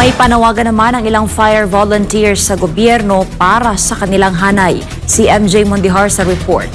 May panawagan naman ang ilang fire volunteers sa gobyerno para sa kanilang hanay. Si MJ Mondihar sa report.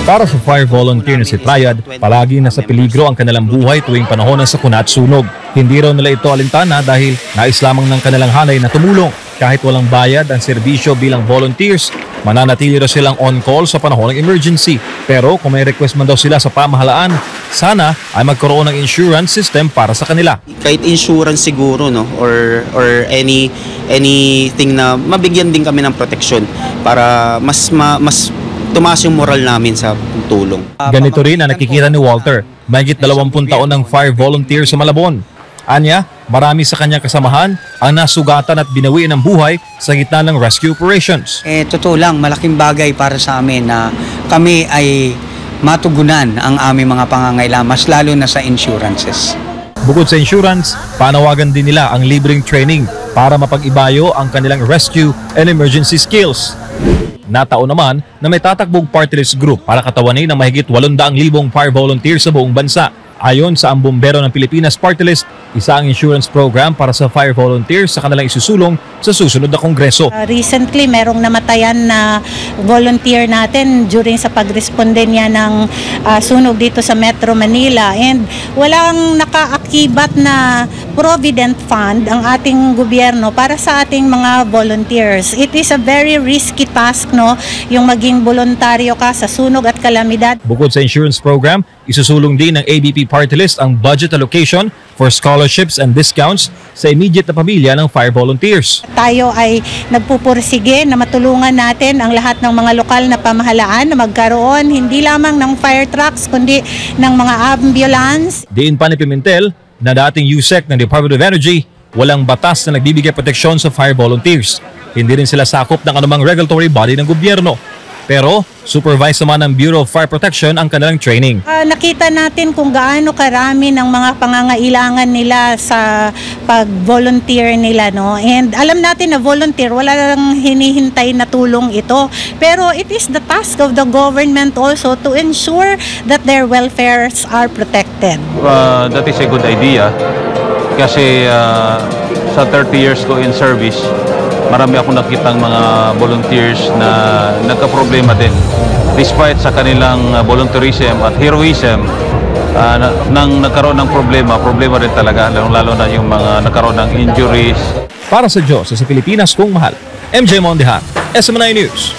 Para sa fire volunteer na si Triad, palagi nasa peligro ang kanilang buhay tuwing panahon ng sakuna at sunog. Hindi raw nila ito alintana dahil nais lamang ng kanilang hanay na tumulong. Kahit walang bayad ang serbisyo bilang volunteers, mananatili raw silang on-call sa panahon ng emergency. Pero kung may request man daw sila sa pamahalaan, sana ay magkaroon ng insurance system para sa kanila. Kahit insurance siguro, no, or anything na mabigyan din kami ng protection para mas tumaas yung moral namin sa tulong. Ganito rin ang nakikita ni Walter, mahigit 20 taon ng fire volunteer sa Malabon. Anya, marami sa kanyang kasamahan ang nasugatan at binawian ng buhay sa gitna ng rescue operations. Totoo lang, malaking bagay para sa amin na kami ay matugunan ang aming mga pangangailangan, mas lalo na sa insurances. Bukod sa insurance, panawagan din nila ang libreng training para mapag-ibayo ang kanilang rescue and emergency skills. Nataon naman na may tatakbong party list group para katawanin ng mahigit 800,000 fire volunteers sa buong bansa. Ayon sa ang Bombero ng Pilipinas Party List, isa ang insurance program para sa fire volunteers sa kanilang isusulong sa susunod na kongreso. Recently, merong namatayan na volunteer natin during sa pagresponde niya ng sunog dito sa Metro Manila. And walang nakaakibat na provident fund ang ating gobyerno para sa ating mga volunteers. It is a very risky task, no, yung maging voluntaryo ka sa sunog at kalamidad. Bukod sa insurance program, isusulong din ng ABP Party List ang budget allocation for scholarships and discounts sa immediate na pamilya ng fire volunteers. Tayo ay nagpupursige na matulungan natin ang lahat ng mga lokal na pamahalaan na magkaroon hindi lamang ng fire trucks kundi ng mga ambulance. Diin pa ni Pimentel na dating USEC ng Department of Energy, walang batas na nagbibigay proteksyon sa fire volunteers. Hindi rin sila sakop ng anumang regulatory body ng gobyerno. Pero supervise naman ng Bureau of Fire Protection ang kanilang training. Nakita natin kung gaano karami ng mga pangangailangan nila sa pag-volunteer nila, no? And alam natin na volunteer, wala lang hinihintay na tulong ito. Pero it is the task of the government also to ensure that their welfares are protected. That is a good idea kasi sa 30 years ko in service, marami akong nakitang mga volunteers na nagka-problema din. Despite sa kanilang volunteerism at heroism, nang nagkaroon ng problema rin talaga, lalo na yung mga nagkaroon ng injuries. Para sa Diyos sa Pilipinas kung mahal, MJ Mondihar, SMNI News.